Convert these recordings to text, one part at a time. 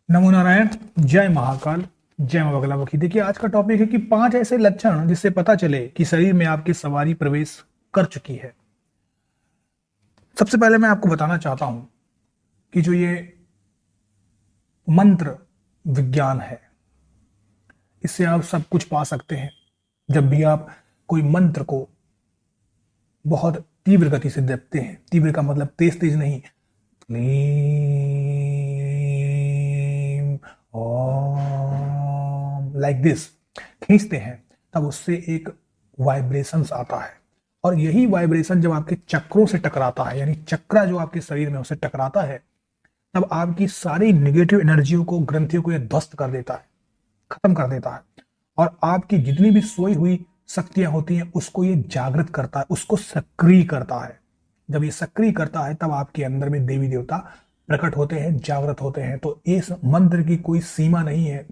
नमो नारायण। जय महाकाल। जय मां बगलामुखी। देखिए, आज का टॉपिक है कि 5 ऐसे लक्षण जिससे पता चले कि शरीर में आपकी सवारी प्रवेश कर चुकी है। सबसे पहले मैं आपको बताना चाहता हूं कि जो ये मंत्र विज्ञान है, इससे आप सब कुछ पा सकते हैं। जब भी आप कोई मंत्र को बहुत तीव्र गति से जपते हैं, तीव्र का मतलब तेज तेज नहीं, क्लीम ओम लाइक दिस खींचते हैं, तब उससे एक वाइब्रेशंस आता है। और यही वाइब्रेशन जब आपके चक्रों से टकराता है, यानी चक्रा जो आपके शरीर में उससे टकराता है, तब आपकी सारी निगेटिव एनर्जियों को, ग्रंथियों को यह ध्वस्त कर देता है, खत्म कर देता है। और आपकी जितनी भी सोई हुई शक्तियां होती हैं उसको ये जागृत करता है, उसको सक्रिय करता है। जब ये सक्रिय करता है तब आपके अंदर में देवी देवता प्रकट होते हैं, जागृत होते हैं। तो इस मंत्र की कोई सीमा नहीं है,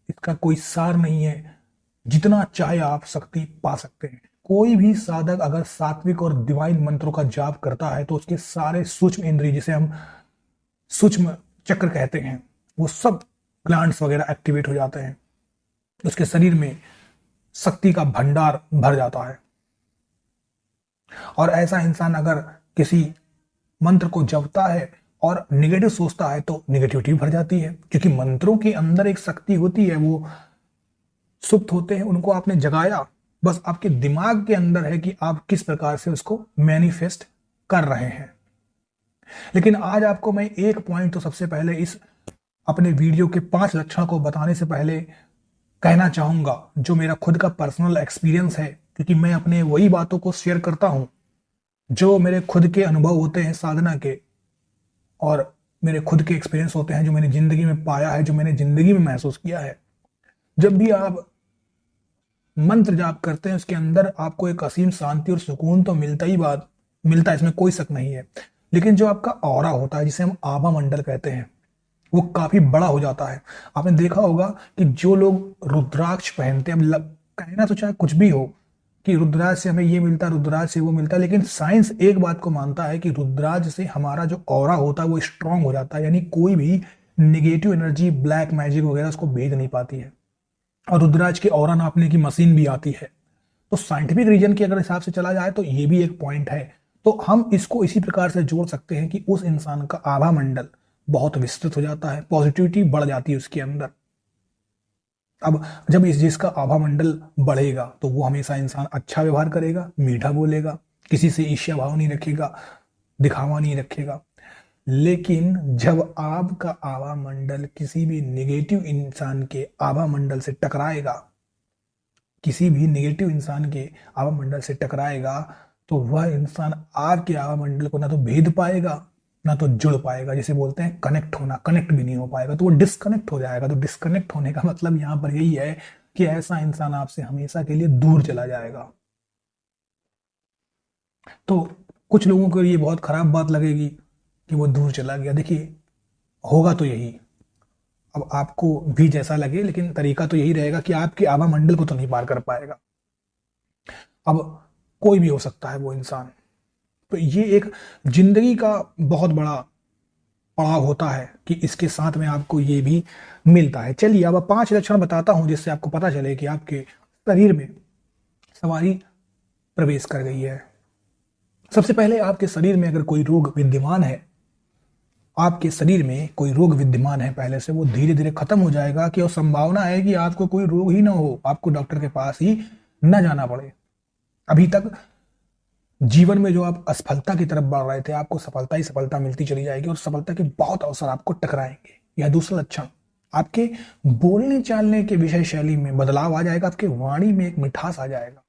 इसका कोई सार नहीं है। जितना चाहे आप शक्ति पा सकते हैं। कोई भी साधक अगर सात्विक और डिवाइन मंत्रों का जाप करता है तो उसके सारे सूक्ष्म इंद्रिय, जिसे हम सूक्ष्म चक्र कहते हैं, वो सब ग्लैंड्स वगैरह एक्टिवेट हो जाते हैं। उसके शरीर में शक्ति का भंडार भर जाता है। और ऐसा इंसान अगर किसी मंत्र को जपता है और निगेटिव सोचता है तो निगेटिविटी भर जाती है, क्योंकि मंत्रों के अंदर एक शक्ति होती है, वो सुप्त होते हैं, उनको आपने जगाया, बस आपके दिमाग के अंदर है कि आप किस प्रकार से उसको मैनिफेस्ट कर रहे हैं। लेकिन आज आपको मैं एक पॉइंट तो सबसे पहले इस अपने वीडियो के 5 लक्षण को बताने से पहले कहना चाहूंगा, जो मेरा खुद का पर्सनल एक्सपीरियंस है, क्योंकि मैं अपने वही बातों को शेयर करता हूं जो मेरे खुद के अनुभव होते हैं साधना के, और मेरे खुद के एक्सपीरियंस होते हैं जो मैंने जिंदगी में पाया है, जो मैंने जिंदगी में महसूस किया है। जब भी आप मंत्र जाप करते हैं उसके अंदर आपको एक असीम शांति और सुकून तो मिलता है, इसमें कोई शक नहीं है। लेकिन जो आपका ऑरा होता है, जिसे हम आभा मंडल कहते हैं, वो काफी बड़ा हो जाता है। आपने देखा होगा कि जो लोग रुद्राक्ष पहनते हैं, अब कहना तो चाहे कुछ भी हो कि रुद्राक्ष से हमें ये मिलता है, रुद्राक्ष से वो मिलता है, लेकिन साइंस एक बात को मानता है कि रुद्राक्ष से हमारा जो ऑरा होता है वो स्ट्रांग हो जाता है, यानी कोई भी निगेटिव एनर्जी, ब्लैक मैजिक वगैरह उसको भेद नहीं पाती है। और रुद्राक्ष की ऑरा नापने की मशीन भी आती है। तो साइंटिफिक रीजन के अगर हिसाब से चला जाए तो ये भी एक पॉइंट है। तो हम इसको इसी प्रकार से जोड़ सकते हैं कि उस इंसान का आभा मंडल बहुत विस्तृत हो जाता है, पॉजिटिविटी बढ़ जाती है उसके अंदर। अब जब इस जिसका आभा मंडल बढ़ेगा तो वो हमेशा इंसान अच्छा व्यवहार करेगा, मीठा बोलेगा, किसी से ईर्ष्या भाव नहीं रखेगा, दिखावा नहीं रखेगा। लेकिन जब आपका आभा मंडल किसी भी निगेटिव इंसान के आभा मंडल से टकराएगा, किसी भी निगेटिव इंसान के आभा मंडल से टकराएगा, तो वह इंसान आपके आभा मंडल को ना तो भेद पाएगा, ना तो जुड़ पाएगा। जिसे बोलते हैं कनेक्ट होना, कनेक्ट भी नहीं हो पाएगा, तो वो डिस्कनेक्ट हो जाएगा। तो डिस्कनेक्ट होने का मतलब यहां पर यही है कि ऐसा इंसान आपसे हमेशा के लिए दूर चला जाएगा। तो कुछ लोगों को ये बहुत खराब बात लगेगी कि वो दूर चला गया। देखिए, होगा तो यही, अब आपको भी जैसा लगे, लेकिन तरीका तो यही रहेगा कि आपके आभा मंडल को तो नहीं पार कर पाएगा। अब कोई भी हो सकता है वो इंसान। तो ये एक जिंदगी का बहुत बड़ा पड़ाव होता है कि इसके साथ में आपको ये भी मिलता है। चलिए, अब 5 लक्षण बताता हूं जिससे आपको पता चले कि आपके शरीर में सवारी प्रवेश कर गई है। सबसे पहले, आपके शरीर में अगर कोई रोग विद्यमान है, आपके शरीर में कोई रोग विद्यमान है पहले से, वो धीरे धीरे खत्म हो जाएगा। कि और संभावना है कि आपको कोई रोग ही ना हो, आपको डॉक्टर के पास ही न जाना पड़े। अभी तक जीवन में जो आप असफलता की तरफ बढ़ रहे थे, आपको सफलता ही सफलता मिलती चली जाएगी और सफलता के बहुत अवसर आपको टकराएंगे। यह दूसरा लक्षण, आपके बोलने चालने के विषय शैली में बदलाव आ जाएगा, आपके वाणी में एक मिठास आ जाएगा,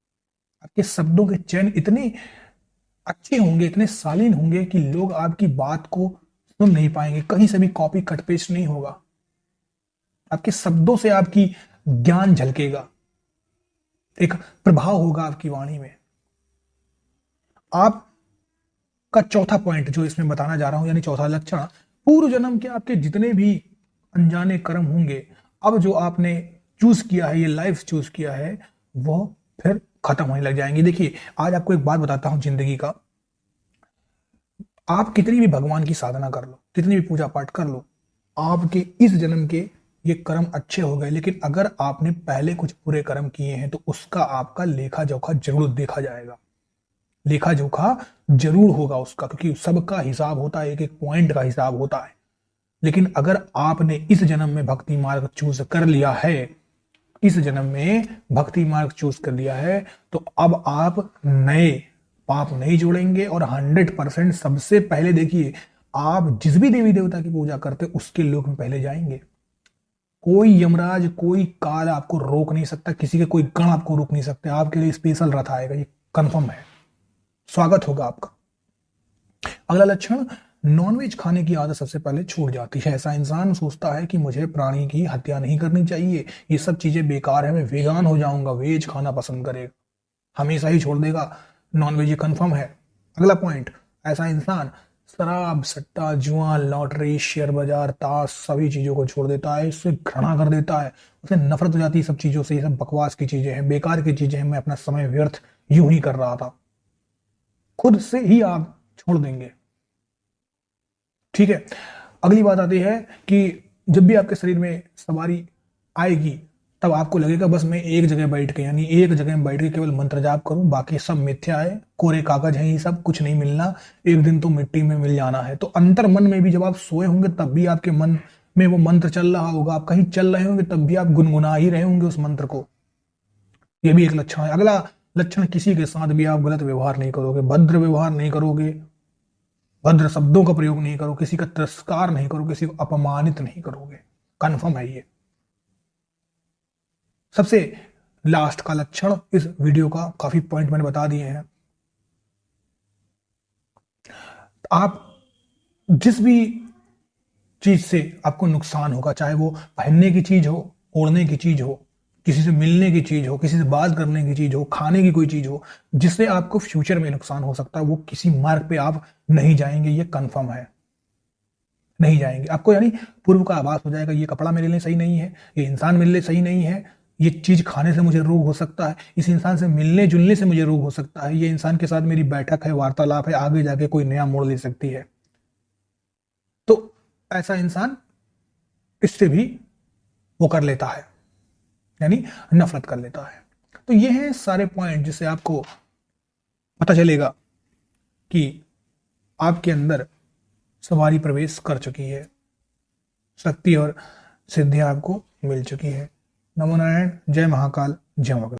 आपके शब्दों के चयन इतने अच्छे होंगे, इतने शालीन होंगे कि लोग आपकी बात को सुन नहीं पाएंगे। कहीं से भी कॉपी कट पेस्ट नहीं होगा, आपके शब्दों से आपकी ज्ञान झलकेगा, एक प्रभाव होगा आपकी वाणी में। आपका चौथा पॉइंट जो इसमें बताना जा रहा हूं, यानी चौथा लक्षण, पूर्व जन्म के आपके जितने भी अनजाने कर्म होंगे, अब जो आपने चूज किया है, ये लाइफ चूज किया है, वो फिर खत्म होने लग जाएंगे। देखिए, आज आपको एक बात बताता हूं जिंदगी का, आप कितनी भी भगवान की साधना कर लो, कितनी भी पूजा पाठ कर लो, आपके इस जन्म के ये कर्म अच्छे हो गए, लेकिन अगर आपने पहले कुछ बुरे कर्म किए हैं तो उसका आपका लेखा जोखा जरूर देखा जाएगा, लेखा जोखा जरूर होगा उसका, क्योंकि सबका हिसाब होता है, एक एक पॉइंट का हिसाब होता है। लेकिन अगर आपने इस जन्म में भक्ति मार्ग चूज कर लिया है, इस जन्म में भक्ति मार्ग चूज कर लिया है, तो अब आप नए पाप नहीं जोड़ेंगे। और 100% सबसे पहले देखिए, आप जिस भी देवी देवता की पूजा करते उसके लोक में पहले जाएंगे। कोई यमराज, कोई काल आपको रोक नहीं सकता, किसी के कोई गण आपको रोक नहीं सकते। आपके लिए स्पेशल रथ आएगा, ये कंफर्म है, स्वागत होगा आपका। अगला लक्षण, नॉनवेज खाने की आदत सबसे पहले छूट जाती है। ऐसा इंसान सोचता है कि मुझे प्राणी की हत्या नहीं करनी चाहिए, ये सब चीजें बेकार है, मैं वेगान हो जाऊंगा, वेज खाना पसंद करेगा, हमेशा ही छोड़ देगा नॉनवेज, ये कंफर्म है। अगला पॉइंट, ऐसा इंसान शराब, सट्टा, जुआ, लॉटरी, शेयर बाजार, ताश सभी चीजों को छोड़ देता है, इससे घृणा कर देता है, उसे नफरत हो जाती है सब चीजों से, ये सब बकवास की चीजें हैं, बेकार की चीजें हैं, मैं अपना समय व्यर्थ यूं ही कर रहा था, खुद से ही आप छोड़ देंगे। ठीक है। अगली बात आती है कि जब भी आपके शरीर में सवारी आएगी तब आपको लगेगा बस मैं एक जगह बैठ के, यानी एक जगह में बैठ के केवल मंत्र जाप करूं, बाकी सब मिथ्या है, कोरे कागज है, ये सब कुछ नहीं मिलना, एक दिन तो मिट्टी में मिल जाना है। तो अंतर मन में भी जब आप सोए होंगे तब भी आपके मन में वो मंत्र चल रहा होगा, आप कहीं चल रहे होंगे तब भी आप गुनगुना ही रहे होंगे उस मंत्र को, ये भी एक लक्षण है। अगला लक्षण, किसी के साथ भी आप गलत व्यवहार नहीं करोगे, भद्र व्यवहार नहीं करोगे, भद्र शब्दों का प्रयोग नहीं करो, किसी का तिरस्कार नहीं करो, किसी को अपमानित नहीं करोगे, कंफर्म है ये। सबसे लास्ट का लक्षण, इस वीडियो का काफी पॉइंट मैंने बता दिए हैं, आप जिस भी चीज से आपको नुकसान होगा, चाहे वो पहनने की चीज हो, ओढ़ने की चीज हो, किसी से मिलने की चीज हो, किसी से बात करने की चीज हो, खाने की कोई चीज हो, जिससे आपको फ्यूचर में नुकसान हो सकता है, वो किसी मार्ग पे आप नहीं जाएंगे, ये कंफर्म है, नहीं जाएंगे। आपको यानी पूर्व का आभास हो जाएगा, ये कपड़ा मेरे लिए सही नहीं है, ये इंसान मेरे लिए सही नहीं है, ये चीज खाने से मुझे रोग हो सकता है, इस इंसान से मिलने जुलने से मुझे रोग हो सकता है, ये इंसान के साथ मेरी बैठक है, वार्तालाप है, आगे जाके कोई नया मोड़ ले सकती है। तो ऐसा इंसान इससे भी वो कर लेता है, यानी नफरत कर लेता है। तो ये हैं सारे पॉइंट जिससे आपको पता चलेगा कि आपके अंदर सवारी प्रवेश कर चुकी है, शक्ति और सिद्धियां आपको मिल चुकी है। नमो नारायण, जय महाकाल, जय मंगल।